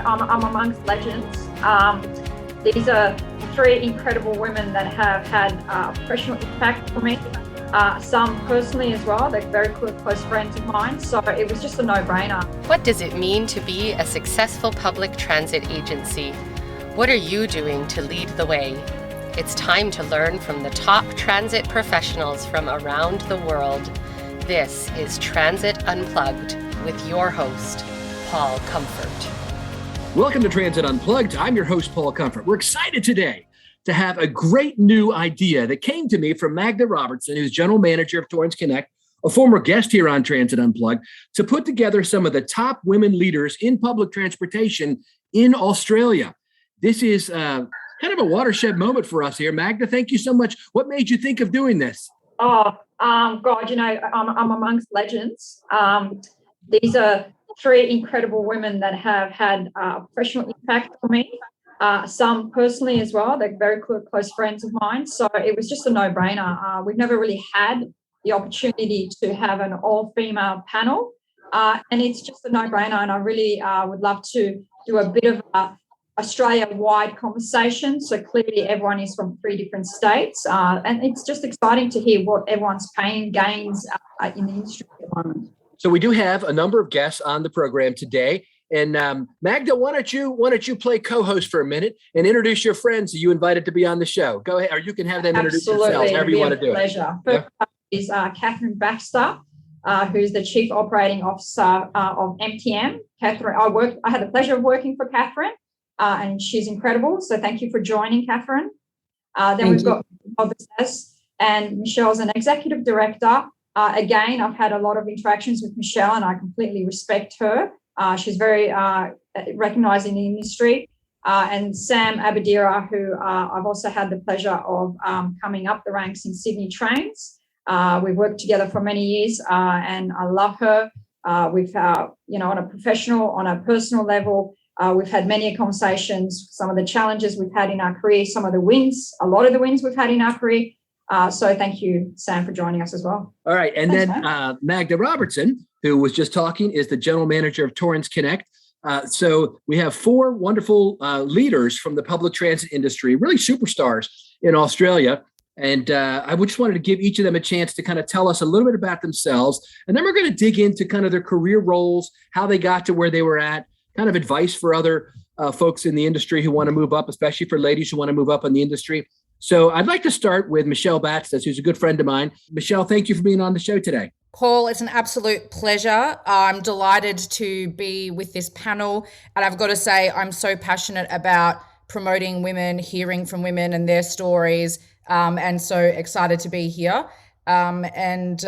I'm amongst legends. These are three incredible women that have had a professional impact for me. Some personally as well. They're very close friends of mine. So it was just a no-brainer. What does it mean to be a successful public transit agency? What are you doing to lead the way? It's time to learn from the top transit professionals from around the world. This is Transit Unplugged with your host, Paul Comfort. Welcome to Transit Unplugged. I'm your host, Paul Comfort. We're excited today to have a great new idea that came to me from Magda Robertson, who's general manager of Torrance Connect, a former guest here on Transit Unplugged, to put together some of the top women leaders in public transportation in Australia. This is kind of a watershed moment for us here. Magda, thank you so much. What made you think of doing this? God, I'm amongst legends. These are three incredible women that have had a professional impact for me. Some personally as well. They're very close friends of mine. So it was just a no-brainer. We've never really had the opportunity to have an all-female panel. And it's just a no-brainer. And I really would love to do a bit of a Australia-wide conversation. So clearly everyone is from three different states. And it's just exciting to hear what everyone's pain gains in the industry at the moment. So we do have a number of guests on the program today. And Magda, why don't you play co-host for a minute and introduce your friends that you invited to be on the show? Go ahead, or you can have them introduce themselves, however you want to do it. Pleasure. First up is Catherine Baxter, who's the Chief Operating Officer of MTM. Catherine, I had the pleasure of working for Catherine. And she's incredible. So thank you for joining, Catherine. Then we've got Bob, and Michelle's an executive director. Again, I've had a lot of interactions with Michelle and I completely respect her. She's very recognised in the industry. And Sam Abadira, who I've also had the pleasure of coming up the ranks in Sydney Trains. We've worked together for many years and I love her. We've, on a personal level, we've had many conversations, some of the challenges we've had in our career, some of the wins, a lot of the wins we've had in our career. So thank you, Sam, for joining us as well. All right. And thanks, then Magda Robertson, who was just talking, is the general manager of Torrance Connect. So we have four wonderful leaders from the public transit industry, really superstars in Australia. And I just wanted to give each of them a chance to kind of tell us a little bit about themselves. And then we're going to dig into kind of their career roles, how they got to where they were at, kind of advice for other folks in the industry who want to move up, especially for ladies who want to move up in the industry. So I'd like to start with Michelle Baxter, who's a good friend of mine. Michelle, thank you for being on the show today. Paul, it's an absolute pleasure. I'm delighted to be with this panel. And I've got to say, I'm so passionate about promoting women, hearing from women and their stories, and so excited to be here. I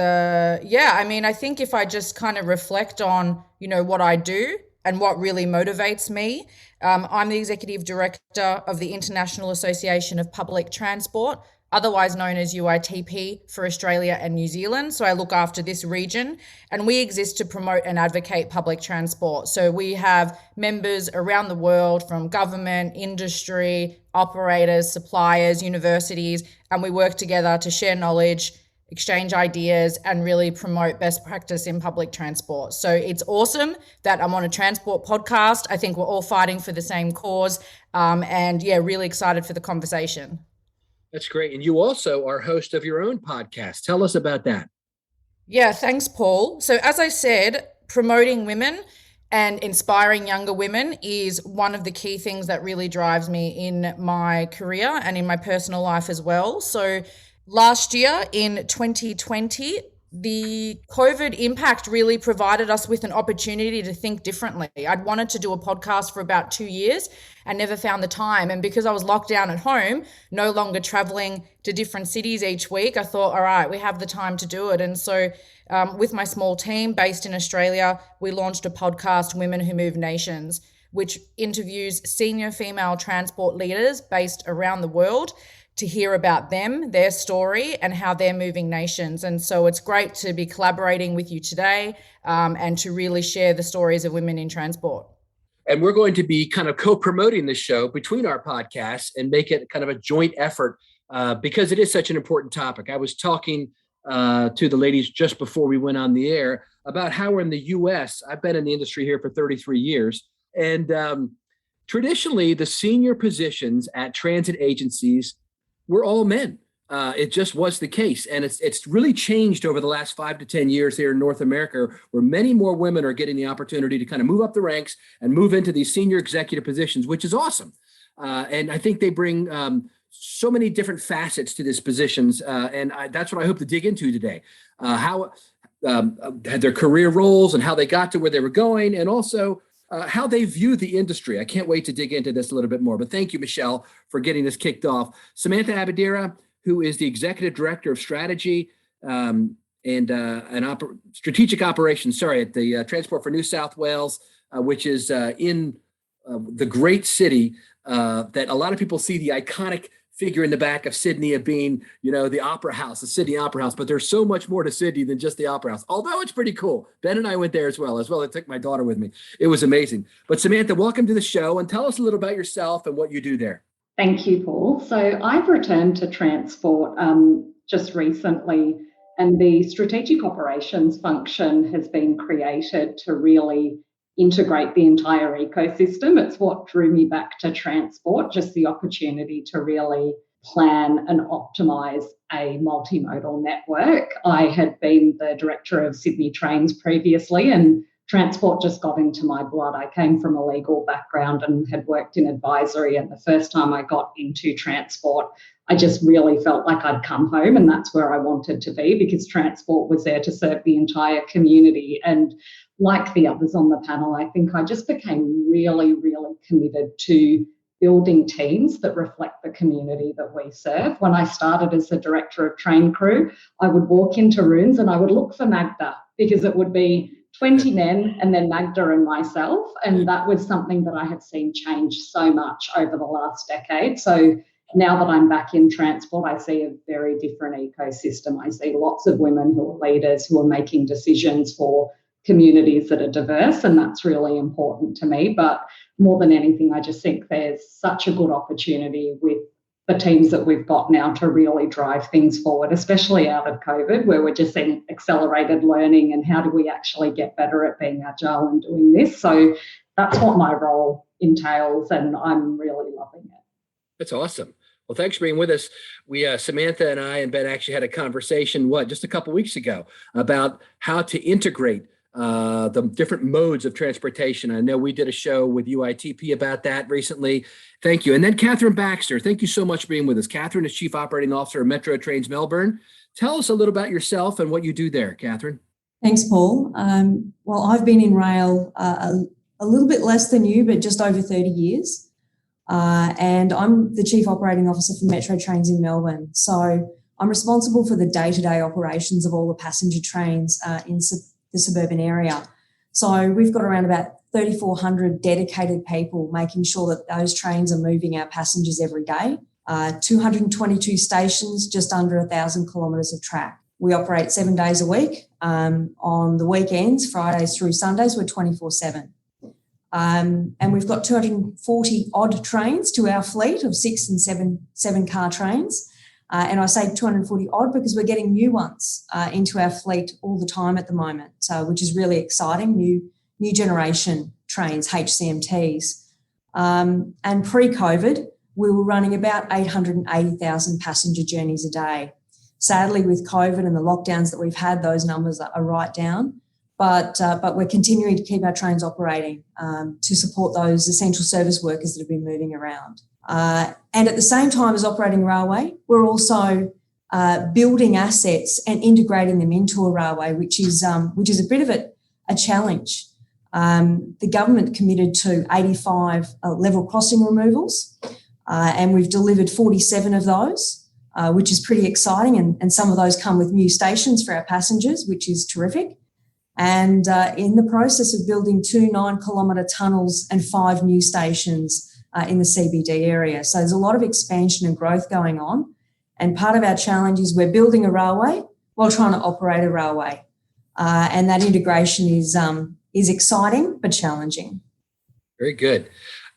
think if I just kind of reflect on, what I do, and what really motivates me. I'm the Executive Director of the International Association of Public Transport, otherwise known as UITP for Australia and New Zealand. So I look after this region and we exist to promote and advocate public transport. So we have members around the world from government, industry, operators, suppliers, universities, and we work together to share knowledge, exchange ideas, and really promote best practice in public transport. So it's awesome that I'm on a transport podcast. I think we're all fighting for the same cause. Really excited for the conversation. That's great. And you also are host of your own podcast. Tell us about that. Yeah, thanks, Paul. So as I said, promoting women and inspiring younger women is one of the key things that really drives me in my career and in my personal life as well. So last year in 2020, the COVID impact really provided us with an opportunity to think differently. I'd wanted to do a podcast for about 2 years and never found the time. And because I was locked down at home, no longer traveling to different cities each week, I thought, all right, we have the time to do it. And so with my small team based in Australia, we launched a podcast, Women Who Move Nations, which interviews senior female transport leaders based around the world to hear about them, their story, and how they're moving nations. And so it's great to be collaborating with you today and to really share the stories of women in transport. And we're going to be kind of co-promoting this show between our podcasts and make it kind of a joint effort because it is such an important topic. I was talking to the ladies just before we went on the air about how in the U.S., I've been in the industry here for 33 years, and traditionally the senior positions at transit agencies were all men. It just was the case. And it's really changed over the last 5 to 10 years here in North America, where many more women are getting the opportunity to kind of move up the ranks and move into these senior executive positions, which is awesome. And I think they bring so many different facets to these positions. And that's what I hope to dig into today. How had their career roles and how they got to where they were going, and also how they view the industry. I can't wait to dig into this a little bit more. But thank you, Michelle, for getting this kicked off. Samantha Abadira, who is the Executive Director of Strategy and Strategic Operations, at the Transport for New South Wales, which is in the great city that a lot of people see the iconic figure in the back of Sydney of being, the Opera House, the Sydney Opera House. But there's so much more to Sydney than just the Opera House, although it's pretty cool. Ben and I went there as well. I took my daughter with me. It was amazing. But Samantha, welcome to the show, and tell us a little about yourself and what you do there. Thank you, Paul. So I've returned to transport just recently, and the strategic operations function has been created to really integrate the entire ecosystem. It's what drew me back to transport, just the opportunity to really plan and optimise a multimodal network. I had been the director of Sydney Trains previously, and transport just got into my blood. I came from a legal background and had worked in advisory, and the first time I got into transport, I just really felt like I'd come home, and that's where I wanted to be, because transport was there to serve the entire community. And like the others on the panel, I think I just became really, really committed to building teams that reflect the community that we serve. When I started as the director of train crew, I would walk into rooms and I would look for Magda, because it would be 20 men and then Magda and myself. And that was something that I have seen change so much over the last decade. So now that I'm back in transport, I see a very different ecosystem. I see lots of women who are leaders, who are making decisions for communities that are diverse, and that's really important to me. But more than anything, I just think there's such a good opportunity with the teams that we've got now to really drive things forward, especially out of COVID, where we're just seeing accelerated learning and how do we actually get better at being agile and doing this. So that's what my role entails, and I'm really loving it. That's awesome. Well, thanks for being with us. Samantha and I and Ben actually had a conversation, just a couple of weeks ago, about how to integrate the different modes of transportation. I know we did a show with UITP about that recently. Thank you. And then Catherine Baxter, thank you so much for being with us. Catherine is Chief Operating Officer of Metro Trains Melbourne. Tell us a little about yourself and what you do there, Catherine. Thanks, Paul. Well, I've been in rail a little bit less than you, but just over 30 years. And I'm the Chief Operating Officer for Metro Trains in Melbourne. So I'm responsible for the day-to-day operations of all the passenger trains in the suburban area. So we've got around about 3,400 dedicated people making sure that those trains are moving our passengers every day. 222 stations, just under 1,000 kilometres of track. We operate 7 days a week. On the weekends, Fridays through Sundays, we're 24/7. And we've got 240 odd trains to our fleet of 6 and 7 car trains. And I say 240 odd because we're getting new ones into our fleet all the time at the moment, which is really exciting. New generation trains, HCMTs. And pre-COVID, we were running about 880,000 passenger journeys a day. Sadly, with COVID and the lockdowns that we've had, those numbers are right down. But we're continuing to keep our trains operating to support those essential service workers that have been moving around. And at the same time as operating railway, we're also building assets and integrating them into a railway, which is a bit of a challenge. The government committed to 85 level crossing removals, and we've delivered 47 of those, which is pretty exciting. And some of those come with new stations for our passengers, which is terrific. And in the process of building 2 9-kilometre tunnels and 5 new stations in the CBD area. So there's a lot of expansion and growth going on. And part of our challenge is we're building a railway while trying to operate a railway. And that integration is exciting but challenging. Very good.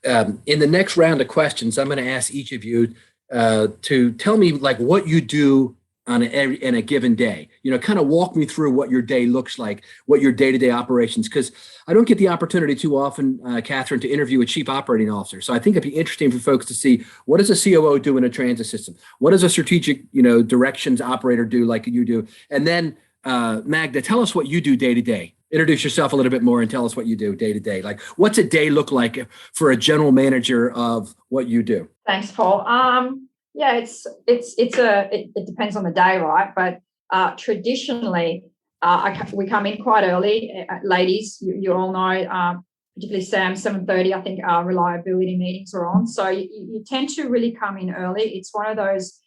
In the next round of questions, I'm going to ask each of you to tell me what you do in a given day? Kind of walk me through what your day looks like, what your day-to-day operations, because I don't get the opportunity too often, Catherine, to interview a chief operating officer. So I think it'd be interesting for folks to see, what does a COO do in a transit system? What does a strategic, directions operator do like you do? And then Magda, tell us what you do day to day. Introduce yourself a little bit more and tell us what you do day to day. Like, what's a day look like for a general manager of what you do? Thanks, Paul. Yeah, it depends on the day, right? But traditionally, we come in quite early. Ladies, you all know, particularly Sam, 7:30. I think our reliability meetings are on, so you tend to really come in early. It's one of those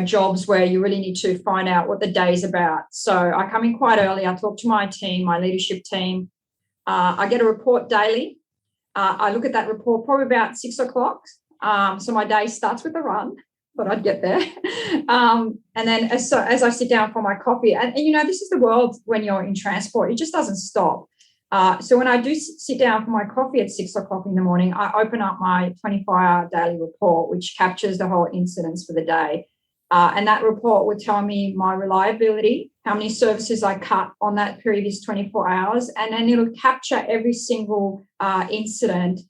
jobs where you really need to find out what the day's about. So I come in quite early. I talk to my team, my leadership team. I get a report daily. I look at that report probably about 6 o'clock. So my day starts with a run, but I'd get there. And then as I sit down for my coffee, and this is the world when you're in transport, it just doesn't stop. So when I do sit down for my coffee at 6 o'clock in the morning, I open up my 24-hour daily report, which captures the whole incidents for the day. And that report would tell me my reliability, how many services I cut on that previous 24 hours, and then it'll capture every single incident,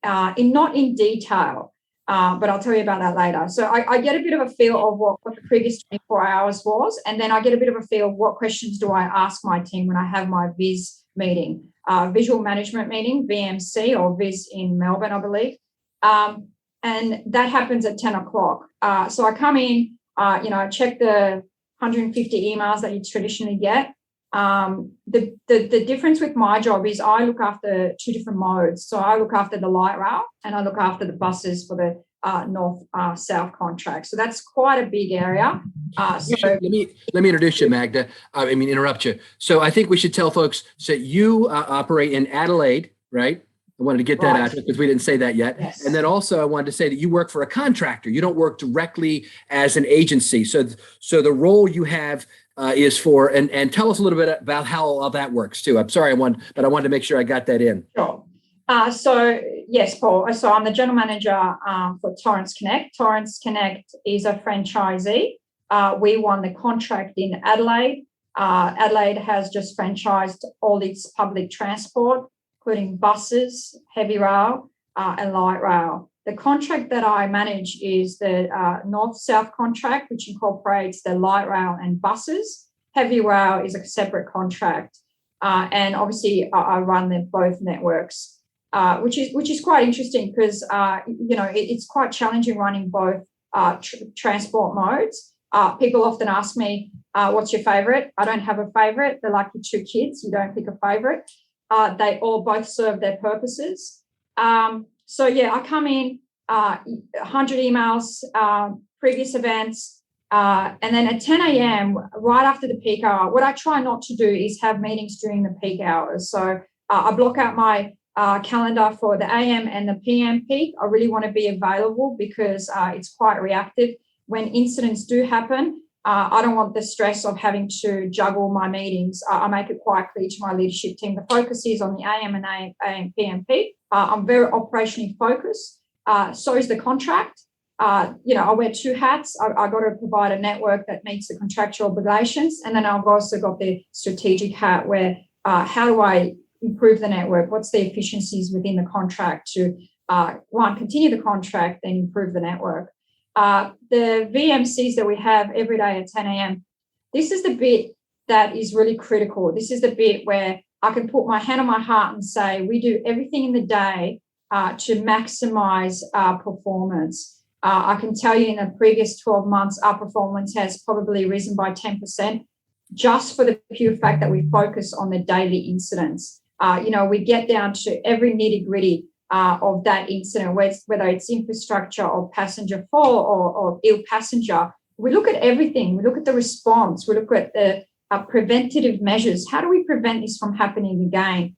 not in detail, but I'll tell you about that later. So I get a bit of a feel of what the previous 24 hours was, and then I get a bit of a feel of what questions do I ask my team when I have my VIS meeting, visual management meeting, VMC, or VIS in Melbourne, I believe. And that happens at 10 o'clock. So I come in, I check the 150 emails that you traditionally get. The difference with my job is I look after two different modes. So I look after the light rail and I look after the buses for the north-south contract. So that's quite a big area. Let me introduce you, Magda. Interrupt you. So I think we should tell folks that you operate in Adelaide, right? I wanted to get that out because we didn't say that yet. Yes. And then also I wanted to say that you work for a contractor. You don't work directly as an agency. So the role you have is for, and tell us a little bit about how all that works too. I'm sorry, but I wanted to make sure I got that in. Sure. So yes, Paul. So I'm the general manager for Torrens Connect. Torrens Connect is a franchisee. We won the contract in Adelaide. Adelaide has just franchised all its public transport, including buses, heavy rail, and light rail. The contract that I manage is the north-south contract, which incorporates the light rail and buses. Heavy rail is a separate contract, and obviously I run both networks, which is quite interesting because it's quite challenging running both transport modes. People often ask me, "What's your favourite?" I don't have a favourite. They're like your two kids. You don't pick a favourite. They all both serve their purposes. So yeah, I come in, 100 emails, previous events, and then at 10 a.m., right after the peak hour, what I try not to do is have meetings during the peak hours. So I block out my calendar for the AM and the PM peak. I really want to be available because it's quite reactive. When incidents do happen, I don't want the stress of having to juggle my meetings. I make it quite clear to my leadership team. The focus is on the AM and AM PM peak. I'm very operationally focused. So is the contract. I wear two hats. I've got to provide a network that meets the contractual obligations. And then I've also got the strategic hat where how do I improve the network? What's the efficiencies within the contract to, continue the contract and improve the network? The VMCs that we have every day at 10 a.m., this is the bit that is really critical. This is the bit where I can put my hand on my heart and say we do everything in the day to maximize our performance. I can tell you in the previous 12 months, our performance has probably risen by 10% just for the pure fact that we focus on the daily incidents. We get down to every nitty-gritty of that incident, whether it's infrastructure or passenger fall or ill passenger. We look at everything. We look at the response. We look at the preventative measures. How do we prevent this from happening again?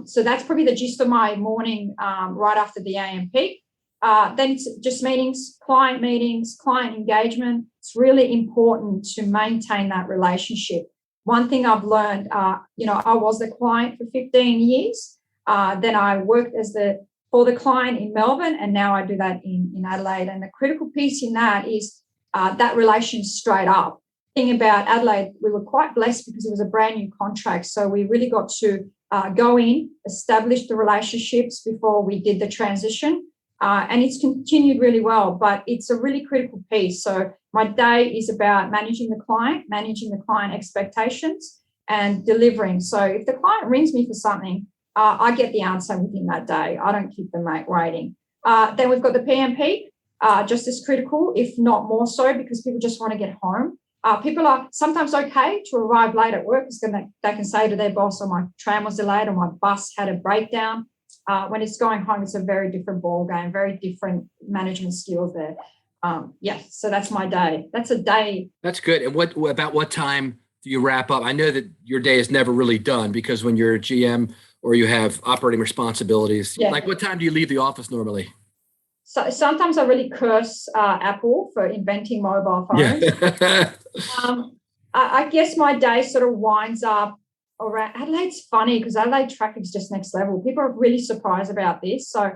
So that's probably the gist of my morning right after the AM peak. Then it's just meetings, client engagement. It's really important to maintain that relationship. One thing I've learned, I was the client for 15 years. Then I worked for the client in Melbourne, and now I do that in Adelaide. And the critical piece in that is that relation straight up. Thing about Adelaide, we were quite blessed because it was a brand new contract. So we really got to go in, establish the relationships before we did the transition. And it's continued really well, but it's a really critical piece. So my day is about managing the client expectations and delivering. So if the client rings me for something, I get the answer within that day. I don't keep them waiting. Then we've got the PM peak, just as critical, if not more so, because people just want to get home. People are sometimes okay to arrive late at work because they can say to their boss, "Oh, my tram was delayed or my bus had a breakdown." When it's going home, it's a very different ball game, very different management skills there. So that's my day. That's a day. That's good. And what time do you wrap up? I know that your day is never really done because when you're a GM or you have operating responsibilities, like what time do you leave the office normally? So sometimes I really curse Apple for inventing mobile phones. Yeah. I guess my day sort of winds up around. Adelaide's funny because Adelaide traffic's just next level. People are really surprised about this. So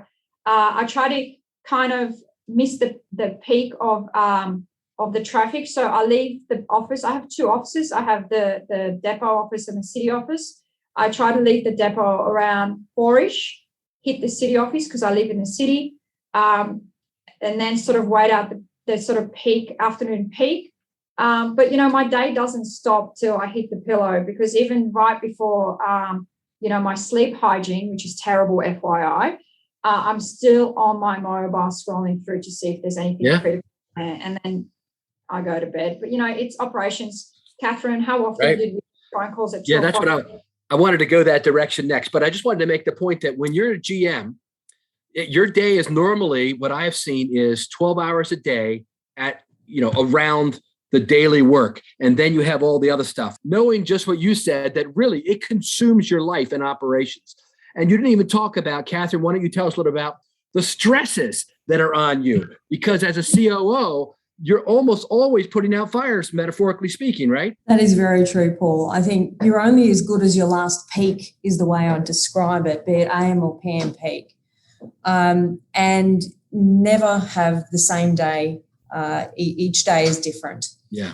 I try to kind of miss the peak of the traffic. So I leave the office. I have two offices. I have the depot office and the city office. I try to leave the depot around 4-ish, hit the city office because I live in the city. And then sort of wait out the sort of afternoon peak. But, my day doesn't stop till I hit the pillow because even right before, my sleep hygiene, which is terrible, FYI, I'm still on my mobile scrolling through to see if there's anything critical. And then I go to bed. But, it's operations. Catherine, how often did we phone calls at 12 Yeah, that's what I wanted to go that direction next. But I just wanted to make the point that when you're a GM, your day is normally, what I have seen is 12 hours a day at, around the daily work. And then you have all the other stuff, knowing just what you said, that really it consumes your life and operations. And you didn't even talk about, Catherine, why don't you tell us a little about the stresses that are on you? Because as a COO, you're almost always putting out fires, metaphorically speaking, right? That is very true, Paul. I think you're only as good as your last peak is the way I'd describe it, be it AM or PM peak. And never have the same day. Each day is different. Yeah.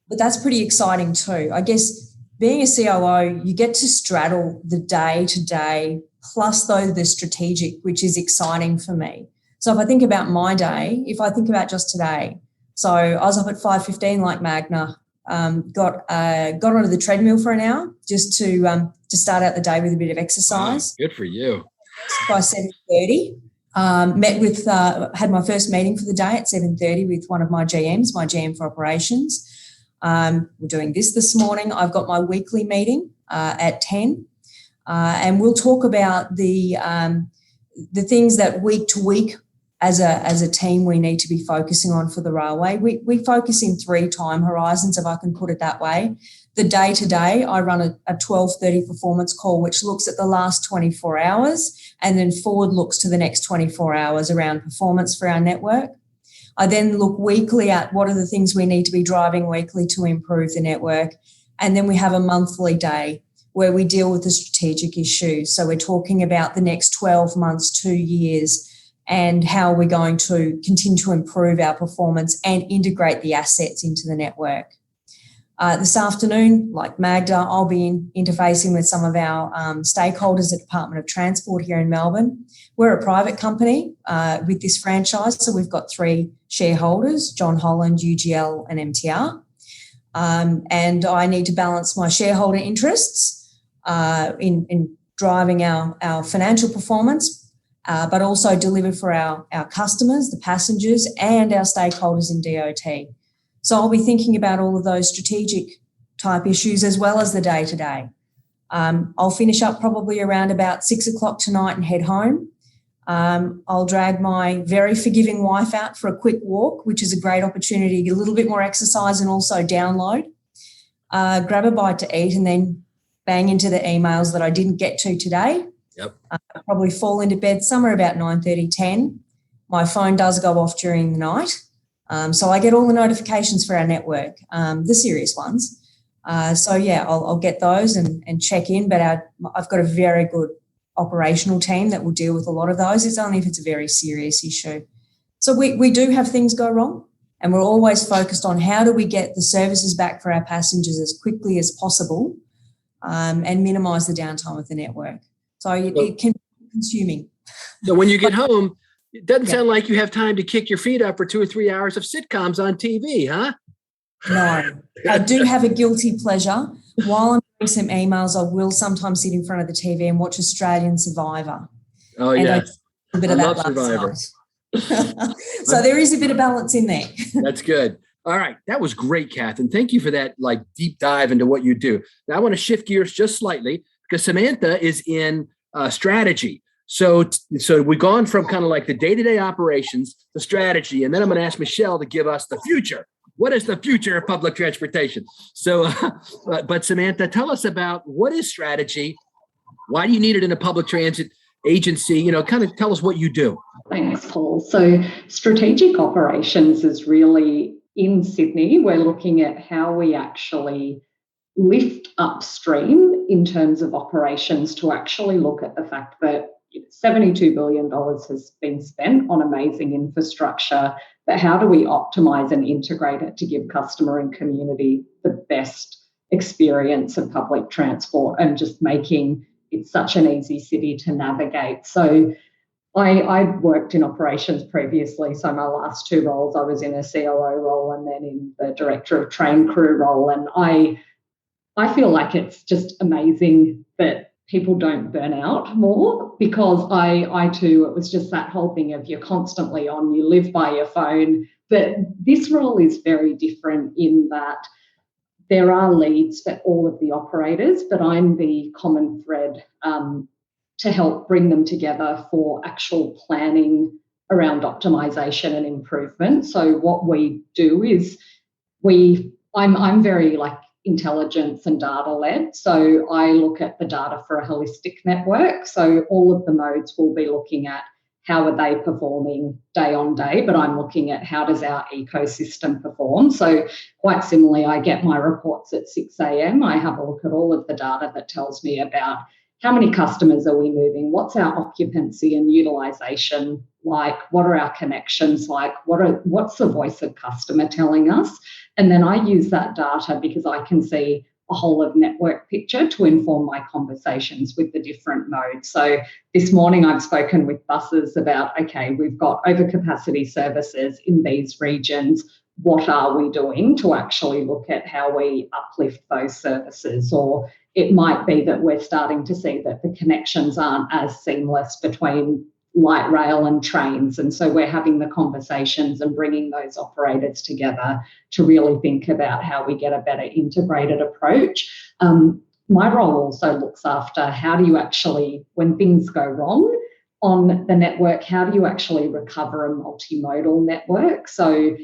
But that's pretty exciting too. I guess being a COO, you get to straddle the day to day plus the strategic, which is exciting for me. So if I think about my day, if I think about just today, so I was up at 5:15 like Magna, got onto the treadmill for an hour just to start out the day with a bit of exercise. Wow, good for you. By 7:30, had my first meeting for the day at 7:30 with one of my GMs, my GM for operations. We're doing this morning. I've got my weekly meeting at 10, and we'll talk about the things that week to week as a team we need to be focusing on for the railway. We focus in 3 time horizons, if I can put it that way. The day-to-day, I run a 12:30 performance call, which looks at the last 24 hours and then forward looks to the next 24 hours around performance for our network. I then look weekly at what are the things we need to be driving weekly to improve the network. And then we have a monthly day where we deal with the strategic issues. So we're talking about the next 12 months, 2 years, and how we're going to continue to improve our performance and integrate the assets into the network. This afternoon, like Magda, I'll be interfacing with some of our stakeholders at Department of Transport here in Melbourne. We're a private company with this franchise, so we've got 3 shareholders, John Holland, UGL and MTR. And I need to balance my shareholder interests in driving our financial performance, but also deliver for our customers, the passengers and our stakeholders in DOT. So I'll be thinking about all of those strategic type issues as well as the day-to-day. I'll finish up probably around about 6 o'clock tonight and head home. I'll drag my very forgiving wife out for a quick walk, which is a great opportunity to get a little bit more exercise and also download. Grab a bite to eat and then bang into the emails that I didn't get to today. Yep. Probably fall into bed somewhere about 9:30, 10. My phone does go off during the night. So I get all the notifications for our network, the serious ones. I'll get those and check in, but I've got a very good operational team that will deal with a lot of those. It's only if it's a very serious issue. So we do have things go wrong. And we're always focused on how do we get the services back for our passengers as quickly as possible, and minimise the downtime of the network. So it can be consuming. So when you get home, it doesn't sound like you have time to kick your feet up for 2 or 3 hours of sitcoms on TV, huh? No, I do have a guilty pleasure. While I'm doing some emails, I will sometimes sit in front of the TV and watch Australian Survivor. Oh, and yes. I love Survivor. So there is a bit of balance in there. That's good. All right. That was great, Kath. And thank you for that deep dive into what you do. Now I want to shift gears just slightly because Samantha is in strategy. So we've gone from kind of like the day-to-day operations to strategy. And then I'm going to ask Michelle to give us the future. What is the future of public transportation? So, but Samantha, tell us about what is strategy? Why do you need it in a public transit agency? Kind of tell us what you do. Thanks, Paul. So strategic operations is really in Sydney. We're looking at how we actually lift upstream in terms of operations to actually look at the fact that $72 billion has been spent on amazing infrastructure, but how do we optimise and integrate it to give customer and community the best experience of public transport and just making it such an easy city to navigate? So I worked in operations previously, so my last 2 roles, I was in a COO role and then in the director of train crew role, and I feel like it's just amazing that people don't burn out more, because I too, it was just that whole thing of you're constantly on, you live by your phone. But this role is very different in that there are leads for all of the operators, but I'm the common thread to help bring them together for actual planning around optimization and improvement. So what we do is I'm very intelligence and data led. So I look at the data for a holistic network. So all of the modes will be looking at how are they performing day on day, but I'm looking at how does our ecosystem perform. So quite similarly, I get my reports at 6 a.m. I have a look at all of the data that tells me about how many customers are we moving, what's our occupancy and utilisation like, what are our connections like, what's the voice of customer telling us? And then I use that data because I can see a whole of network picture to inform my conversations with the different modes. So this morning I've spoken with buses about, okay, we've got overcapacity services in these regions. What are we doing to actually look at how we uplift those services? Or it might be that we're starting to see that the connections aren't as seamless between light rail and trains. And so we're having the conversations and bringing those operators together to really think about how we get a better integrated approach. My role also looks after how do you actually, when things go wrong on the network, how do you actually recover a multimodal network? So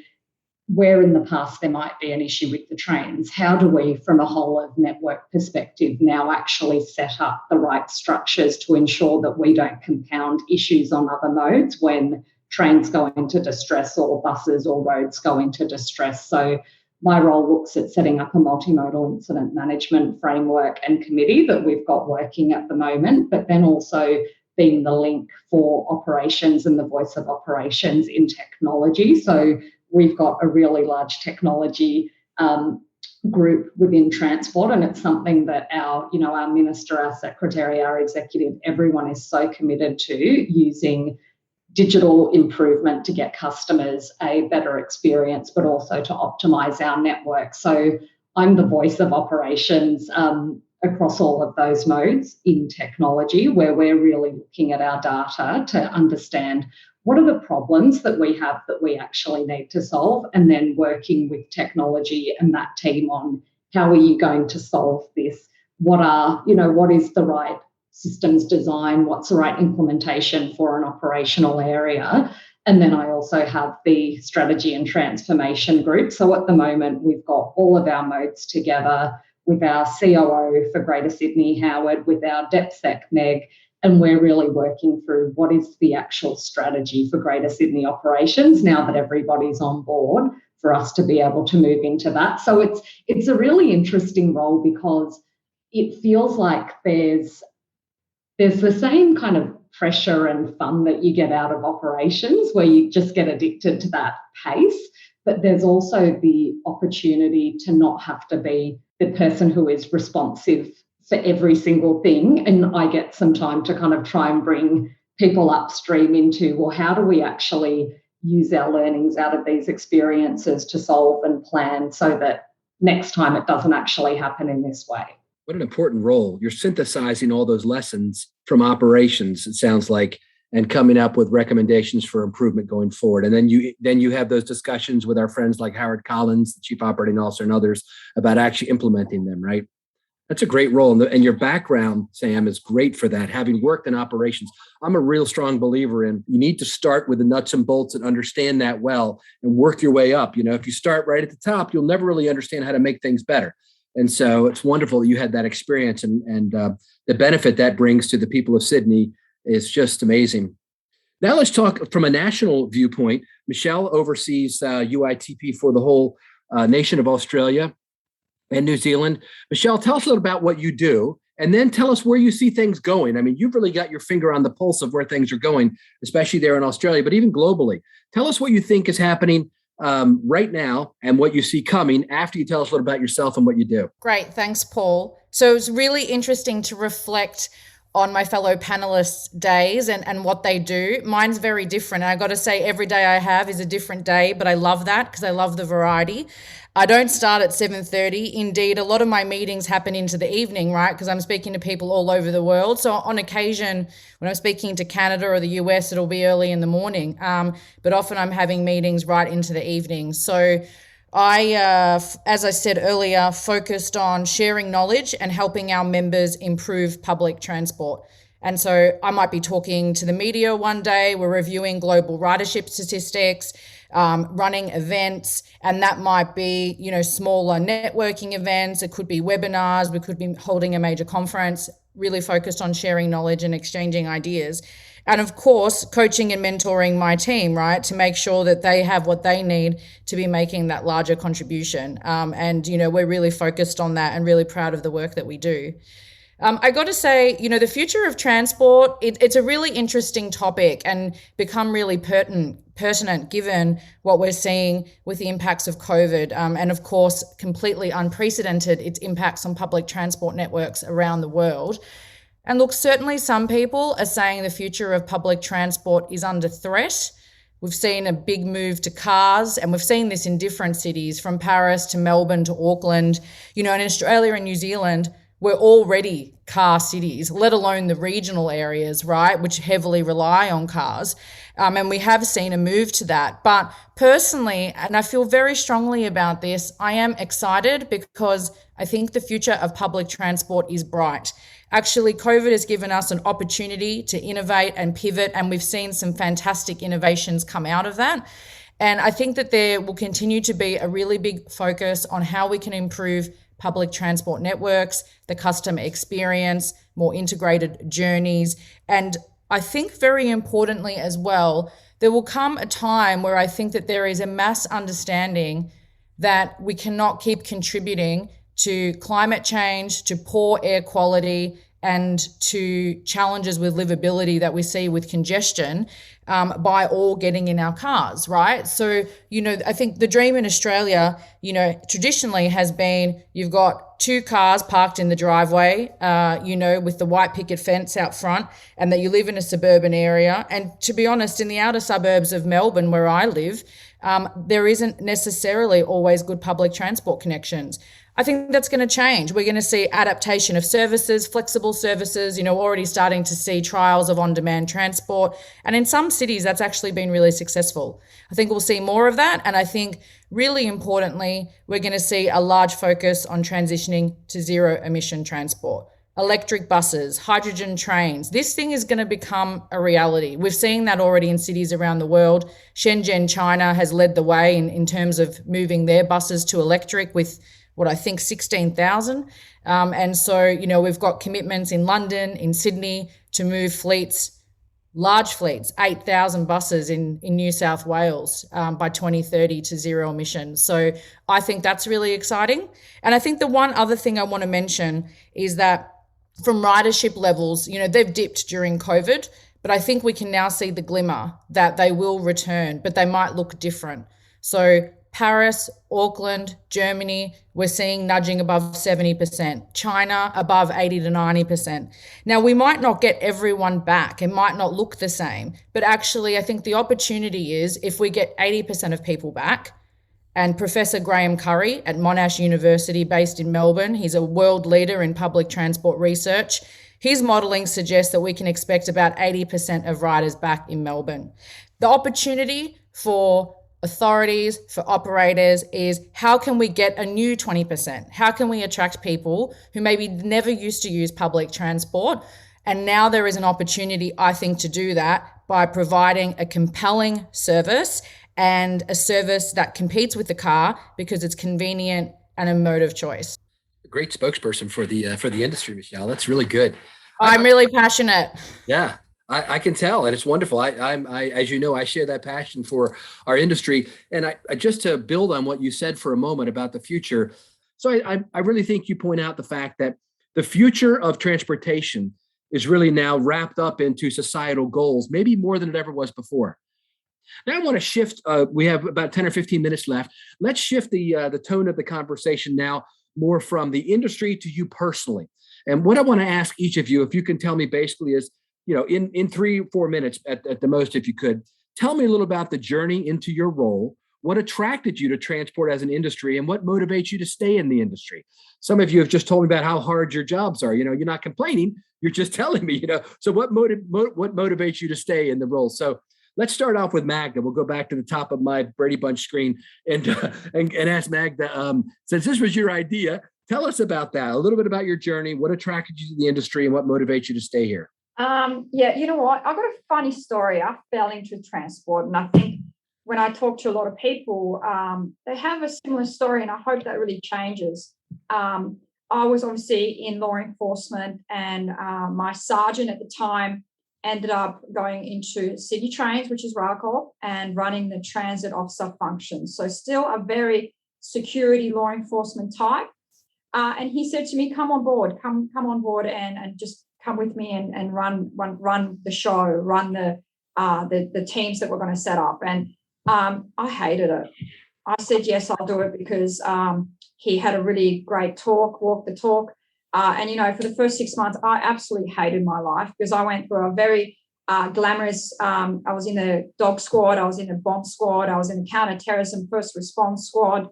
where in the past there might be an issue with the trains, how do we, from a whole of network perspective, now actually set up the right structures to ensure that we don't compound issues on other modes when trains go into distress or buses or roads go into distress? So my role looks at setting up a multimodal incident management framework and committee that we've got working at the moment, but then also being the link for operations and the voice of operations in technology. So we've got a really large technology group within transport, and it's something that our minister, our secretary, our executive, everyone is so committed to using digital improvement to get customers a better experience, but also to optimise our network. So I'm the voice of operations across all of those modes in technology, where we're really looking at our data to understand what are the problems that we have that we actually need to solve, and then working with technology and that team on how are you going to solve this? What is the right systems design? What's the right implementation for an operational area? And then I also have the strategy and transformation group. So at the moment, we've got all of our modes together with our COO for Greater Sydney, Howard, with our DepSec, Meg, and we're really working through what is the actual strategy for Greater Sydney operations now that everybody's on board for us to be able to move into that. So it's a really interesting role because it feels like there's the same kind of pressure and fun that you get out of operations where you just get addicted to that pace. but there's also the opportunity to not have to be the person who is responsive for every single thing. And I get some time to kind of try and bring people upstream into, well, how do we actually use our learnings out of these experiences to solve and plan so that next time it doesn't actually happen in this way. What an important role. You're synthesizing all those lessons from operations, it sounds like, and coming up with recommendations for improvement going forward. And then you have those discussions with our friends like Howard Collins, the Chief Operating Officer, and others about actually implementing them, right? That's a great role. And your background, Sam, is great for that. Having worked in operations, I'm a real strong believer in you need to start with the nuts and bolts and understand that well and work your way up. If you start right at the top, you'll never really understand how to make things better. And so it's wonderful that you had that experience and the benefit that brings to the people of Sydney is just amazing. Now let's talk from a national viewpoint. Michelle oversees UITP for the whole nation of Australia and New Zealand. Michelle, tell us a little about what you do, and then tell us where you see things going. I mean, you've really got your finger on the pulse of where things are going, especially there in Australia, but even globally. Tell us what you think is happening right now and what you see coming after you tell us a little about yourself and what you do. Great. Thanks, Paul. So it's really interesting to reflect on my fellow panelists' days and what they do. Mine's very different. And I got to say, every day I have is a different day, but I love that because I love the variety. I don't start at 7:30. Indeed, a lot of my meetings happen into the evening, right? Because I'm speaking to people all over the world. So on occasion, when I'm speaking to Canada or the US, it'll be early in the morning. But often I'm having meetings right into the evening. So I, as I said earlier, focused on sharing knowledge and helping our members improve public transport. And so I might be talking to the media one day, we're reviewing global ridership statistics, running events, and that might be, smaller networking events. It could be webinars. We could be holding a major conference, really focused on sharing knowledge and exchanging ideas. And of course, coaching and mentoring my team, right, to make sure that they have what they need to be making that larger contribution. And we're really focused on that and really proud of the work that we do. I got to say, the future of transport, it's a really interesting topic and become really pertinent given what we're seeing with the impacts of COVID and, of course, completely unprecedented its impacts on public transport networks around the world. And look, certainly some people are saying the future of public transport is under threat. We've seen a big move to cars, and we've seen this in different cities, from Paris to Melbourne to Auckland. In Australia and New Zealand, we're already car cities, let alone the regional areas, right, which heavily rely on cars. And we have seen a move to that. But personally, and I feel very strongly about this, I am excited because I think the future of public transport is bright. Actually, COVID has given us an opportunity to innovate and pivot, and we've seen some fantastic innovations come out of that. And I think that there will continue to be a really big focus on how we can improve public transport networks, the customer experience, more integrated journeys. And I think very importantly as well, there will come a time where I think that there is a mass understanding that we cannot keep contributing to climate change, to poor air quality, and to challenges with livability that we see with congestion by all getting in our cars, right? So, I think the dream in Australia, traditionally has been you've got two cars parked in the driveway, with the white picket fence out front, and that you live in a suburban area. And to be honest, in the outer suburbs of Melbourne, where I live, there isn't necessarily always good public transport connections. I think that's going to change. We're going to see adaptation of services, flexible services, already starting to see trials of on-demand transport. And in some cities, that's actually been really successful. I think we'll see more of that. And I think really importantly, we're going to see a large focus on transitioning to zero emission transport. Electric buses, hydrogen trains. This thing is going to become a reality. We've seen that already in cities around the world. Shenzhen, China has led the way in terms of moving their buses to electric with what I think 16,000. And so, we've got commitments in London, in Sydney to move large fleets, 8,000 buses in New South Wales by 2030 to zero emissions. So I think that's really exciting. And I think the one other thing I want to mention is that from ridership levels, they've dipped during COVID, but I think we can now see the glimmer that they will return, but they might look different. So Paris, Auckland, Germany, we're seeing nudging above 70%. China above 80 to 90%. Now, we might not get everyone back. It might not look the same. But actually, I think the opportunity is if we get 80% of people back, and Professor Graham Curry at Monash University, based in Melbourne, he's a world leader in public transport research. His modelling suggests that we can expect about 80% of riders back in Melbourne. The opportunity for authorities, for operators is how can we get a new 20%? How can we attract people who maybe never used to use public transport? And now there is an opportunity, I think, to do that by providing a compelling service and a service that competes with the car because it's convenient and a mode of choice. Great spokesperson for the industry, Michelle. That's really good. I'm really passionate. Yeah, I can tell, and it's wonderful. I as you know, I share that passion for our industry, and I just to build on what you said for a moment about the future. So I really think you point out the fact that the future of transportation is really now wrapped up into societal goals, maybe more than it ever was before. Now I want to shift. We have about 10 or 15 minutes left. Let's shift the tone of the conversation now more from the industry to you personally. And what I want to ask each of you, if you can tell me basically is, in 3 or 4 minutes at the most, if you could, tell me a little about the journey into your role. What attracted you to transport as an industry and what motivates you to stay in the industry? Some of you have just told me about how hard your jobs are. You're not complaining. You're just telling me, so what motivates you to stay in the role? So let's start off with Magda. We'll go back to the top of my Brady Bunch screen and ask Magda, since this was your idea, tell us about that, a little bit about your journey, what attracted you to the industry and what motivates you to stay here? Yeah, you know what? I've got a funny story. I fell into transport, and I think when I talk to a lot of people, they have a similar story, and I hope that really changes. I was obviously in law enforcement, and my sergeant at the time ended up going into City Trains, which is RACOP, and running the transit officer function. So still a very security law enforcement type. And he said to me, come on board and just come with me and run the show, run the teams that we're going to set up. And I hated it. I said, yes, I'll do it because he had a really great talk, walk the talk. And, for the first 6 months, I absolutely hated my life because I went through a very glamorous, I was in the dog squad, I was in the bomb squad, I was in the counter-terrorism first response squad.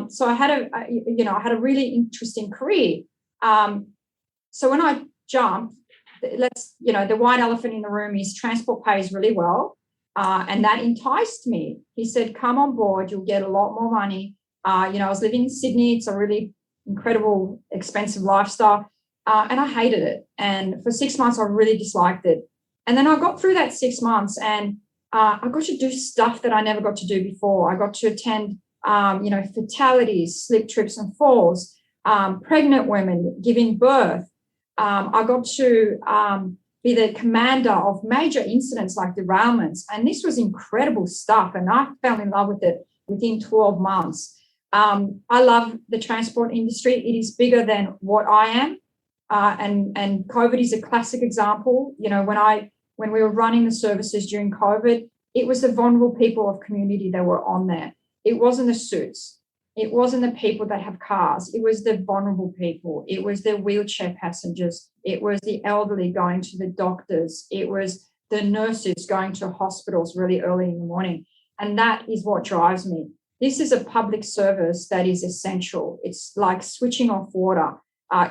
So I had a really interesting career. So when I jumped, the white elephant in the room is transport pays really well. And that enticed me. He said, come on board, you'll get a lot more money. I was living in Sydney. It's a really incredible, expensive lifestyle. And I hated it. And for 6 months, I really disliked it. And then I got through that 6 months and I got to do stuff that I never got to do before. I got to attend, fatalities, slip, trips and falls, pregnant women giving birth. I got to be the commander of major incidents like derailments. And this was incredible stuff. And I fell in love with it within 12 months. I love the transport industry. It is bigger than what I am. And COVID is a classic example. When we were running the services during COVID, it was the vulnerable people of community that were on there. It wasn't the suits. It wasn't the people that have cars. It was the vulnerable people. It was the wheelchair passengers. It was the elderly going to the doctors. It was the nurses going to hospitals really early in the morning. And that is what drives me. This is a public service that is essential. It's like switching off water.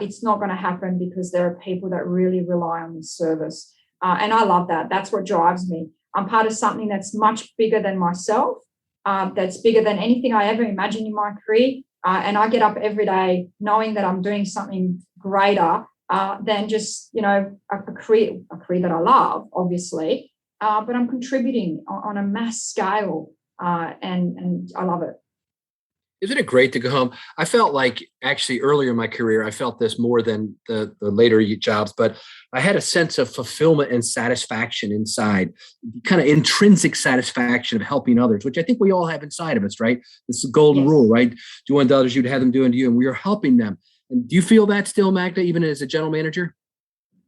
It's not going to happen because there are people that really rely on this service. And I love that. That's what drives me. I'm part of something that's much bigger than myself, that's bigger than anything I ever imagined in my career. And I get up every day knowing that I'm doing something greater than just, a career that I love, obviously, but I'm contributing on a mass scale. And I love it. Isn't it great to go home? I felt like actually earlier in my career, I felt this more than the later jobs, but I had a sense of fulfillment and satisfaction inside, kind of intrinsic satisfaction of helping others, which I think we all have inside of us, right? It's the golden rule, right? Do unto others, you'd have them do unto you, and we are helping them. And do you feel that still, Magda, even as a general manager?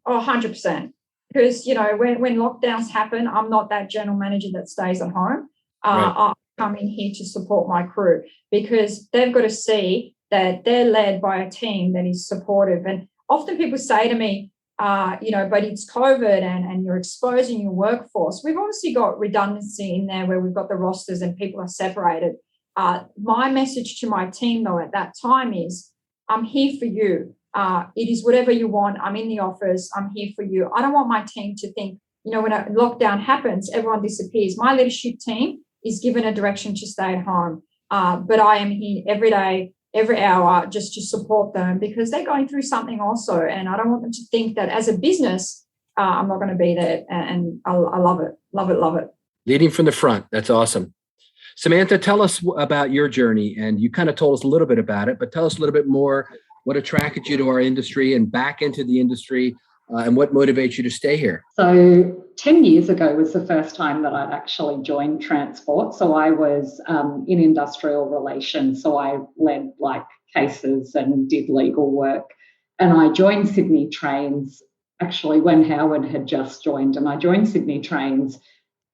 Oh, 100%. Because, when lockdowns happen, I'm not that general manager that stays at home. Right. come in here to support my crew, because they've got to see that they're led by a team that is supportive. And often people say to me, but it's COVID and you're exposing your workforce. We've obviously got redundancy in there where we've got the rosters and people are separated. My message to my team, though, at that time is, I'm here for you. It is whatever you want. I'm in the office. I'm here for you. I don't want my team to think, when a lockdown happens, everyone disappears. My leadership team is given a direction to stay at home. But I am here every day, every hour, just to support them, because they're going through something also. And I don't want them to think that as a business, I'm not going to be there. And I love it, love it, love it. Leading from the front. That's awesome. Samantha, tell us about your journey. And you kind of told us a little bit about it, but tell us a little bit more. What attracted you to our industry and back into the industry, and what motivates you to stay here? So 10 years ago was the first time that I'd actually joined transport. So I was in industrial relations. So I led cases and did legal work. And I joined Sydney Trains actually when Howard had just joined. And I joined Sydney Trains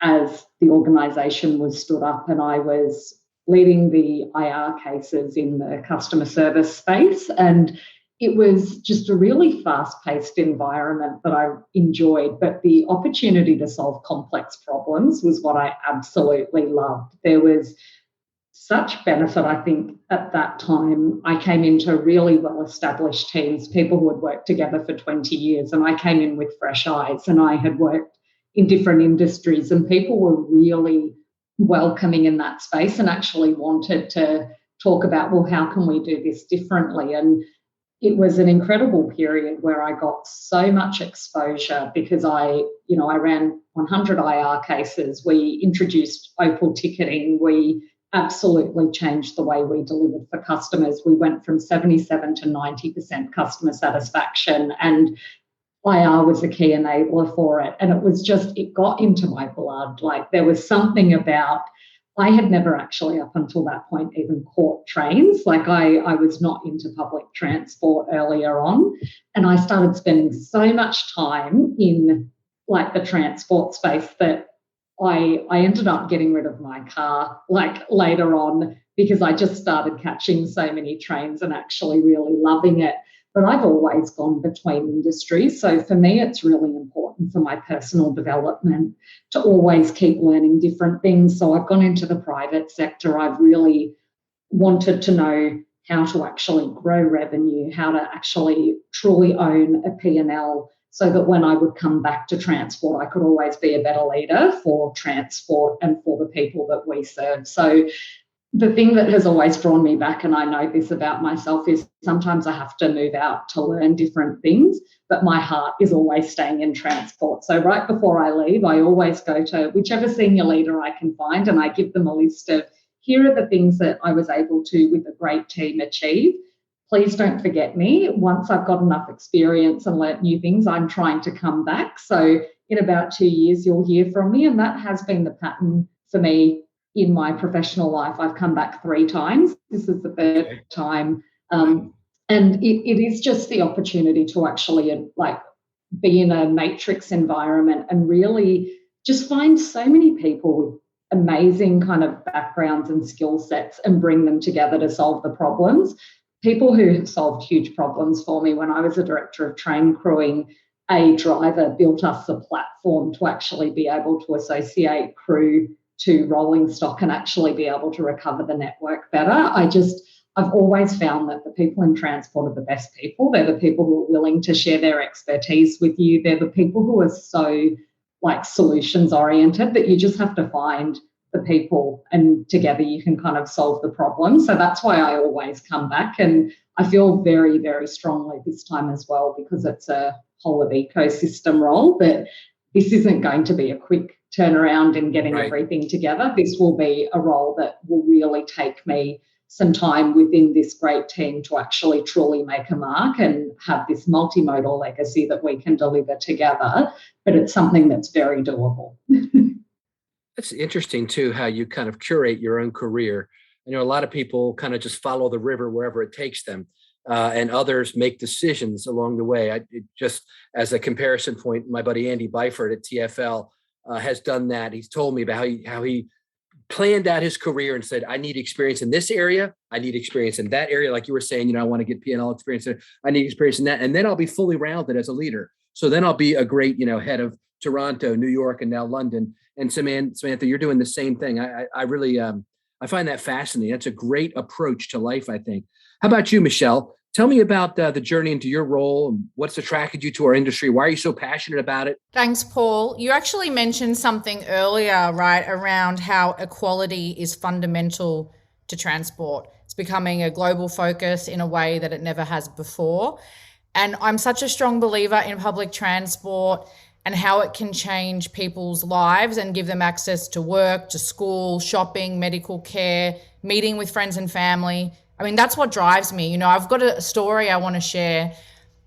as the organisation was stood up, and I was leading the IR cases in the customer service space. And it was just a really fast-paced environment that I enjoyed, but the opportunity to solve complex problems was what I absolutely loved. There was such benefit, I think, at that time. I came into really well-established teams, people who had worked together for 20 years, and I came in with fresh eyes, and I had worked in different industries, and people were really welcoming in that space and actually wanted to talk about, well, how can we do this differently? And it was an incredible period where I got so much exposure because I ran 100 IR cases. We introduced Opal ticketing. We absolutely changed the way we delivered for customers. We went from 77 to 90% customer satisfaction, and IR was a key enabler for it. And it got into my blood. There was something about, I had never actually up until that point even caught trains. I was not into public transport earlier on. And I started spending so much time in the transport space that I ended up getting rid of my car later on, because I just started catching so many trains and actually really loving it. But I've always gone between industries. So for me, it's really important for my personal development to always keep learning different things. So I've gone into the private sector. I've really wanted to know how to actually grow revenue, how to actually truly own a P&L, so that when I would come back to transport, I could always be a better leader for transport and for the people that we serve. So the thing that has always drawn me back, and I know this about myself, is sometimes I have to move out to learn different things, but my heart is always staying in transport. So right before I leave, I always go to whichever senior leader I can find, and I give them a list of, here are the things that I was able to, with a great team, achieve. Please don't forget me. Once I've got enough experience and learnt new things, I'm trying to come back. So in about 2 years, you'll hear from me. And that has been the pattern for me in my professional life. I've come back 3 times. This is the 3rd time. And it is just the opportunity to actually be in a matrix environment and really just find so many people with amazing kind of backgrounds and skill sets and bring them together to solve the problems. People who have solved huge problems for me. When I was a director of train crewing, a driver built us a platform to actually be able to associate crew to rolling stock and actually be able to recover the network better. I've always found that the people in transport are the best people. They're the people who are willing to share their expertise with you. They're the people who are so solutions oriented that you just have to find the people, and together you can kind of solve the problem. So that's why I always come back, and I feel very, very strongly this time as well, because it's a whole of ecosystem role, that this isn't going to be a quick turnaround in getting everything together. This will be a role that will really take me some time within this great team to actually truly make a mark and have this multimodal legacy that we can deliver together. But it's something that's very doable. It's interesting, too, how you kind of curate your own career. A lot of people kind of just follow the river wherever it takes them, and others make decisions along the way. Just as a comparison point, my buddy Andy Byford at TfL has done that. He's told me about how he planned out his career and said, I need experience in this area. I need experience in that area. Like you were saying, I want to get P&L experience. I need experience in that. And then I'll be fully rounded as a leader. So then I'll be a great, head of Toronto, New York, and now London. And Samantha, you're doing the same thing. I really, I find that fascinating. That's a great approach to life, I think. How about you, Michelle? Tell me about the journey into your role and what's attracted you to our industry. Why are you so passionate about it? Thanks, Paul. You actually mentioned something earlier, right, around how equality is fundamental to transport. It's becoming a global focus in a way that it never has before. And I'm such a strong believer in public transport and how it can change people's lives and give them access to work, to school, shopping, medical care, meeting with friends and family. I mean, that's what drives me. I've got a story I want to share.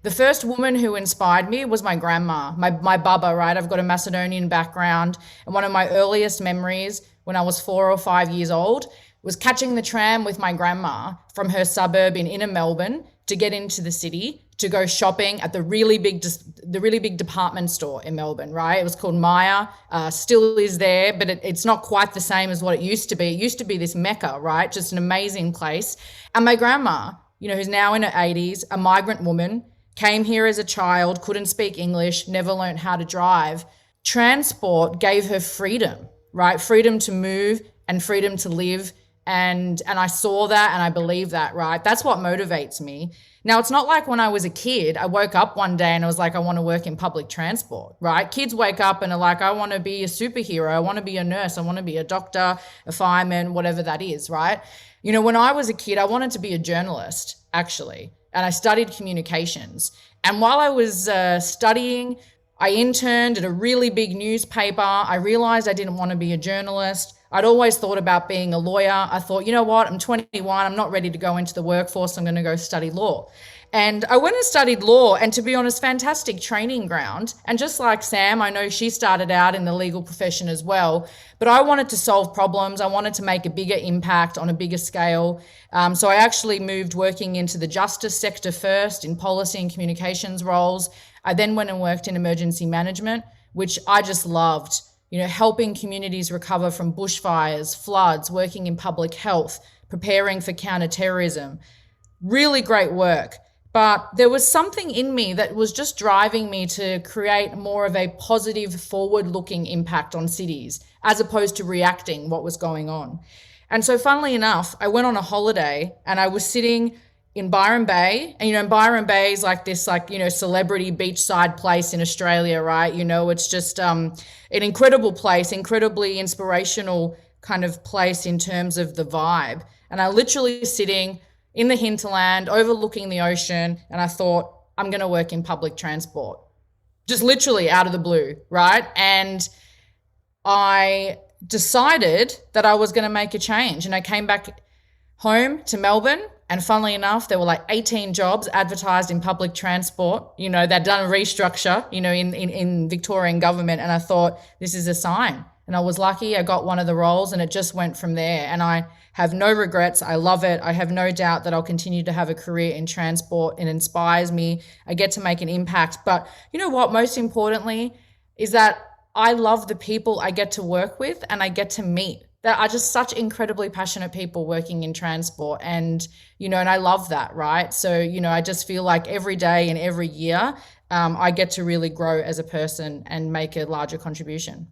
The first woman who inspired me was my grandma, my baba, right? I've got a Macedonian background. And one of my earliest memories when I was 4 or 5 years old was catching the tram with my grandma from her suburb in inner Melbourne to get into the city to go shopping at the really big department store in Melbourne, right? It was called Maya, still is there, but it's not quite the same as what it used to be. It used to be this mecca, right? Just an amazing place. And my grandma, who's now in her 80s, a migrant woman, came here as a child, couldn't speak English, never learned how to drive. Transport gave her freedom, right? Freedom to move and freedom to live. And I saw that and I believe that, right? That's what motivates me. Now, it's not like when I was a kid, I woke up one day and I was like, I want to work in public transport, right? Kids wake up and are like, I want to be a superhero. I want to be a nurse. I want to be a doctor, a fireman, whatever that is, right? When I was a kid, I wanted to be a journalist, actually. And I studied communications. And while I was studying, I interned at a really big newspaper. I realized I didn't want to be a journalist. I'd always thought about being a lawyer. I thought, you know what, I'm 21, I'm not ready to go into the workforce, I'm going to go study law. And I went and studied law, and to be honest, fantastic training ground. And just like Sam, I know she started out in the legal profession as well, but I wanted to solve problems. I wanted to make a bigger impact on a bigger scale. So I actually moved working into the justice sector first in policy and communications roles. I then went and worked in emergency management, which I just loved. Helping communities recover from bushfires, floods, working in public health, preparing for counterterrorism. Really great work. But there was something in me that was just driving me to create more of a positive, forward-looking impact on cities, as opposed to reacting what was going on. And so funnily enough, I went on a holiday and I was sitting in Byron Bay, and Byron Bay is like this, celebrity beachside place in Australia, right? It's just an incredible place, incredibly inspirational kind of place in terms of the vibe. And I literally sitting in the hinterland, overlooking the ocean, and I thought, I'm going to work in public transport, just literally out of the blue, right? And I decided that I was going to make a change, and I came back home to Melbourne. And funnily enough, there were like 18 jobs advertised in public transport. They'd done a restructure, in Victorian government. And I thought, this is a sign. And I was lucky. I got one of the roles and it just went from there. And I have no regrets. I love it. I have no doubt that I'll continue to have a career in transport. It inspires me. I get to make an impact. But you know what? Most importantly is that I love the people I get to work with and I get to meet. That are just such incredibly passionate people working in transport. And, and I love that, right? So, I just feel like every day and every year, I get to really grow as a person and make a larger contribution.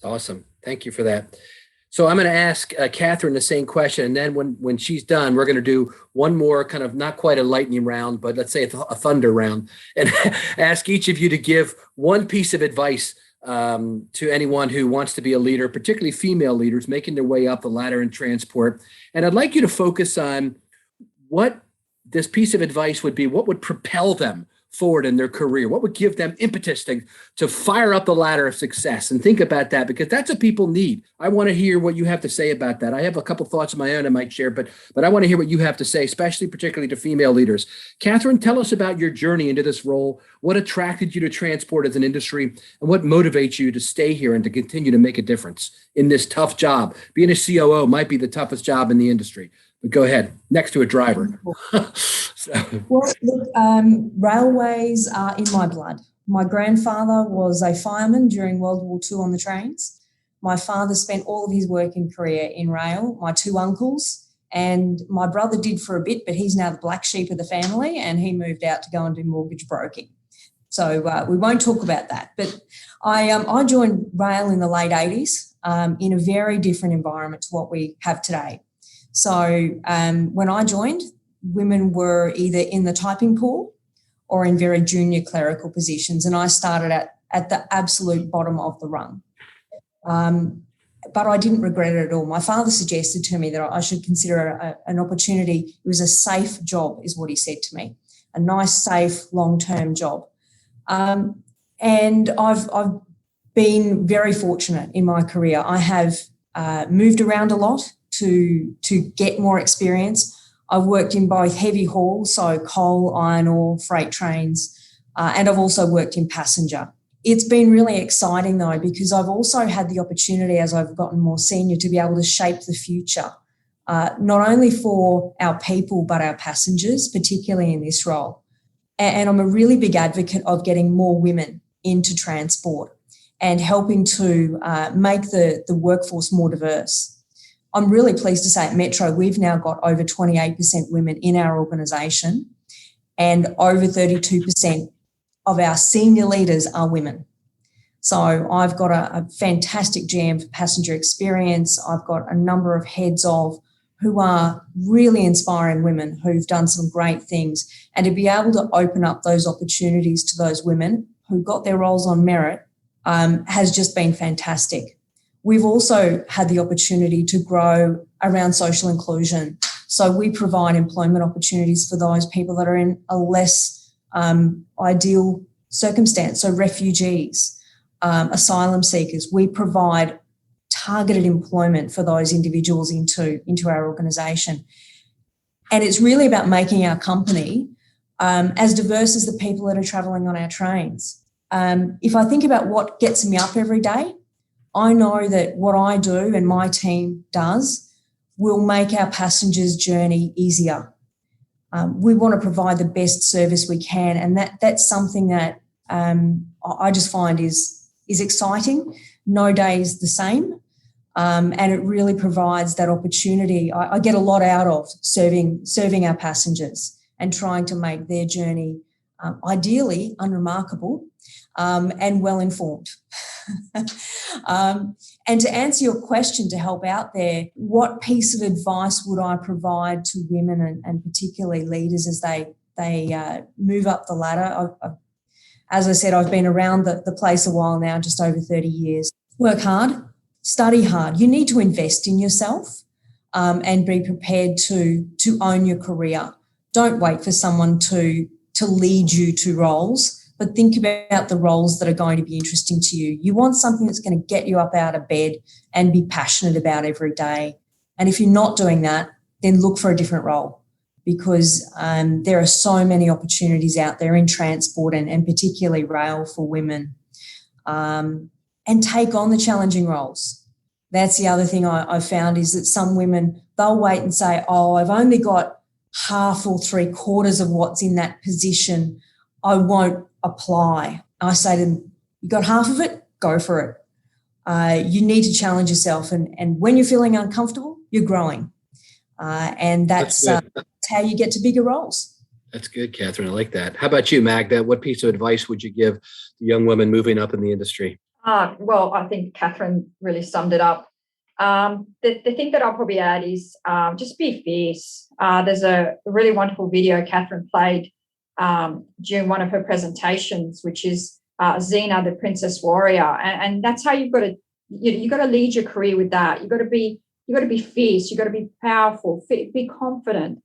Awesome. Thank you for that. So I'm going to ask Catherine the same question. And then when she's done, we're going to do one more kind of not quite a lightning round, but let's say a thunder round, and ask each of you to give one piece of advice to anyone who wants to be a leader, particularly female leaders making their way up the ladder in transport. And I'd like you to focus on what this piece of advice would be, what would propel them forward in their career, what would give them impetus to fire up the ladder of success. And think about that, because that's what people need. I want to hear what you have to say about that. I have a couple thoughts of my own I might share, but I want to hear what you have to say, especially particularly to female leaders. Catherine, tell us about your journey into this role. What attracted you to transport as an industry, and what motivates you to stay here and to continue to make a difference in this tough job? Being a COO might be the toughest job in the industry. But go ahead, next to a driver. Well, look, railways are in my blood. My grandfather was a fireman during World War II on the trains. My father spent all of his working career in rail, my two uncles, and my brother did for a bit, but he's now the black sheep of the family and he moved out to go and do mortgage broking. So we won't talk about that. But I joined rail in the late 80s in a very different environment to what we have today. So when I joined, women were either in the typing pool or in very junior clerical positions, and I started at the absolute bottom of the rung. But I didn't regret it at all. My father suggested to me that I should consider an opportunity. It was a safe job, is what he said to me, a nice, safe, long-term job. And I've been very fortunate in my career. I have moved around a lot to get more experience. I've worked in both heavy haul, so coal, iron ore, freight trains, and I've also worked in passenger. It's been really exciting though, because I've also had the opportunity as I've gotten more senior to be able to shape the future, not only for our people, but our passengers, particularly in this role. And I'm a really big advocate of getting more women into transport and helping to make the workforce more diverse. I'm really pleased to say at Metro, we've now got over 28% women in our organisation and over 32% of our senior leaders are women. So I've got a fantastic GM for passenger experience. I've got a number of heads of who are really inspiring women who've done some great things, and to be able to open up those opportunities to those women who got their roles on merit has just been fantastic. We've also had the opportunity to grow around social inclusion. So we provide employment opportunities for those people that are in a less ideal circumstance. So refugees, asylum seekers, we provide targeted employment for those individuals into our organisation. And it's really about making our company as diverse as the people that are travelling on our trains. If I think about what gets me up every day, I know that what I do and my team does will make our passengers' journey easier. We want to provide the best service we can, and that's something that I just find is exciting. No day is the same, and it really provides that opportunity. I get a lot out of serving our passengers and trying to make their journey ideally unremarkable and well-informed. And to answer your question, to help out there, what piece of advice would I provide to women and particularly leaders as they move up the ladder? As I said, I've been around the place a while now, just over 30 years. Work hard, study hard. You need to invest in yourself and be prepared to own your career. Don't wait for someone to lead you to roles, but think about the roles that are going to be interesting to you. You want something that's going to get you up out of bed and be passionate about every day. And if you're not doing that, then look for a different role, because there are so many opportunities out there in transport and particularly rail for women. And take on the challenging roles. That's the other thing I've found is that some women, they'll wait and say, oh, I've only got half or 3/4 of what's in that position. I won't apply. I say to them, you got half of it, go for it. You need to challenge yourself. And when you're feeling uncomfortable, you're growing. And that's how you get to bigger roles. That's good, Catherine. I like that. How about you, Magda? What piece of advice would you give the young women moving up in the industry? Well, I think Catherine really summed it up. The thing that I'll probably add is just be fierce. There's a really wonderful video Catherine played during one of her presentations, which is Xena, the Princess Warrior, and that's how you've got to lead your career with that. You've got to be fierce. You've got to be powerful. Be confident.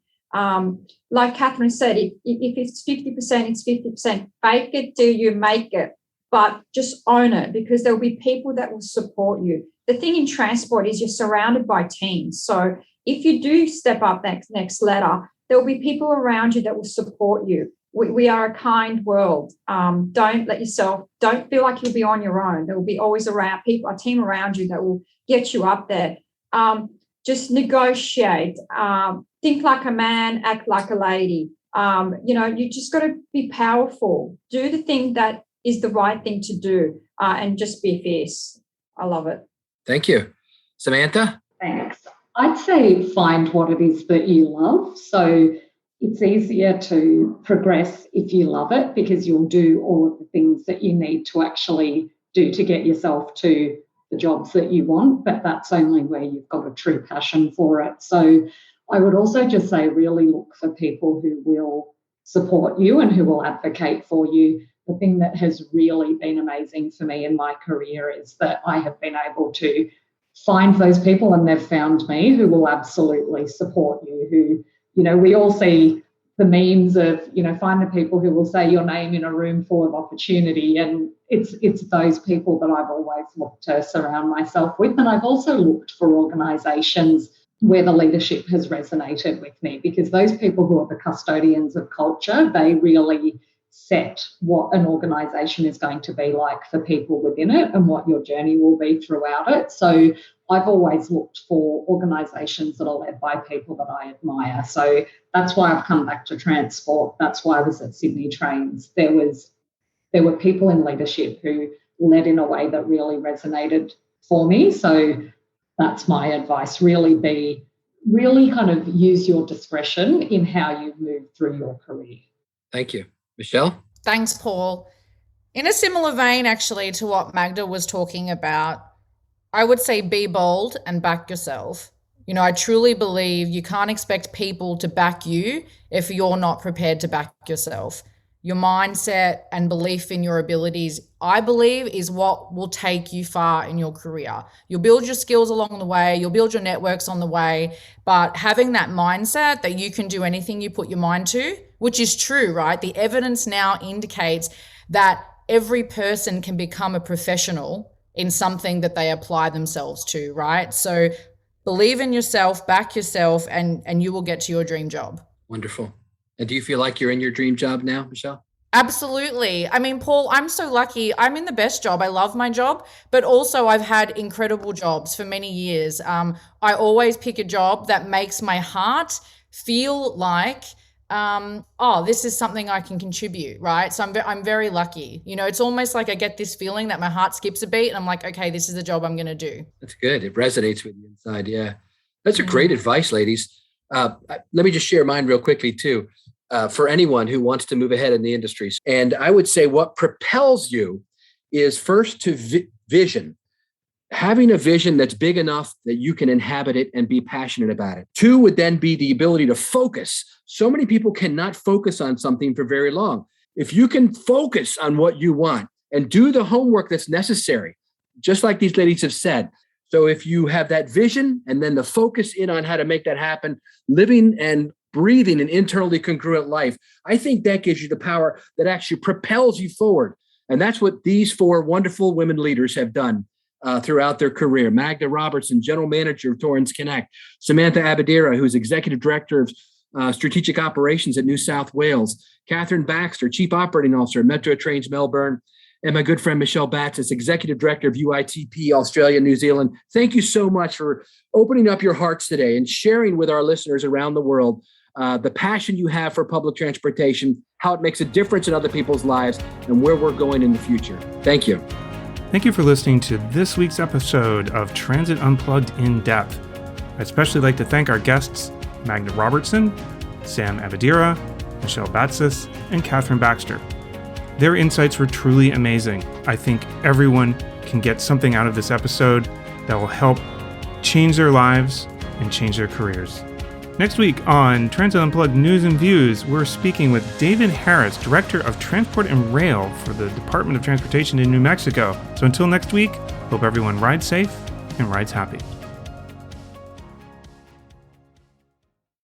Like Catherine said, if it's 50%, it's 50%. Fake it till you make it, but just own it, because there'll be people that will support you. The thing in transport is you're surrounded by teams. So if you do step up that next ladder, there will be people around you that will support you. We are a kind world. Don't feel like you'll be on your own. There will be always a team around you that will get you up there. Just negotiate. Think like a man, act like a lady. You just got to be powerful. Do the thing that is the right thing to do, and just be fierce. I love it. Thank you. Samantha? Thanks. I'd say find what it is that you love. So it's easier to progress if you love it, because you'll do all of the things that you need to actually do to get yourself to the jobs that you want, but that's only where you've got a true passion for it. So I would also just say really look for people who will support you and who will advocate for you. The thing that has really been amazing for me in my career is that I have been able to find those people, and they've found me, who will absolutely support you, who, we all see the memes of, find the people who will say your name in a room full of opportunity. And it's those people that I've always looked to surround myself with. And I've also looked for organisations where the leadership has resonated with me, because those people who are the custodians of culture, they really set what an organisation is going to be like for people within it and what your journey will be throughout it. So I've always looked for organisations that are led by people that I admire. So that's why I've come back to transport. That's why I was at Sydney Trains. There were people in leadership who led in a way that really resonated for me. So that's my advice. Really kind of use your discretion in how you move through your career. Thank you. Michelle? Thanks, Paul. In a similar vein, actually, to what Magda was talking about, I would say be bold and back yourself. I truly believe you can't expect people to back you if you're not prepared to back yourself. Your mindset and belief in your abilities, I believe, is what will take you far in your career. You'll build your skills along the way, you'll build your networks on the way, but having that mindset that you can do anything you put your mind to, which is true, right? The evidence now indicates that every person can become a professional in something that they apply themselves to, right? So believe in yourself, back yourself, and you will get to your dream job. Wonderful. And do you feel like you're in your dream job now, Michelle? Absolutely. I mean, Paul, I'm so lucky. I'm in the best job. I love my job, but also I've had incredible jobs for many years. I always pick a job that makes my heart feel like, this is something I can contribute, right? So I'm very lucky. It's almost like I get this feeling that my heart skips a beat and I'm like, okay, this is the job I'm going to do. That's good. It resonates with you inside. Yeah. That's a great advice, ladies. Let me just share mine real quickly too, for anyone who wants to move ahead in the industry. And I would say what propels you is first to vision. Having a vision that's big enough that you can inhabit it and be passionate about it. 2 would then be the ability to focus. So many people cannot focus on something for very long. If you can focus on what you want and do the homework that's necessary, just like these ladies have said. So if you have that vision and then the focus in on how to make that happen, living and breathing an internally congruent life, I think that gives you the power that actually propels you forward. And that's what these 4 wonderful women leaders have done throughout their career. Magda Robertson, General Manager of Torrens Connect. Samantha Abadira, who's Executive Director of Strategic Operations at New South Wales. Catherine Baxter, Chief Operating Officer at Metro Trains Melbourne. And my good friend Michelle Batsis, Executive Director of UITP Australia, New Zealand. Thank you so much for opening up your hearts today and sharing with our listeners around the world the passion you have for public transportation, how it makes a difference in other people's lives, and where we're going in the future. Thank you. Thank you for listening to this week's episode of Transit Unplugged in Depth. I'd especially like to thank our guests, Magda Robertson, Sam Abadira, Michelle Batsis, and Catherine Baxter. Their insights were truly amazing. I think everyone can get something out of this episode that will help change their lives and change their careers. Next week on Transit Unplugged News and Views, we're speaking with David Harris, Director of Transport and Rail for the Department of Transportation in New Mexico. So until next week, hope everyone rides safe and rides happy.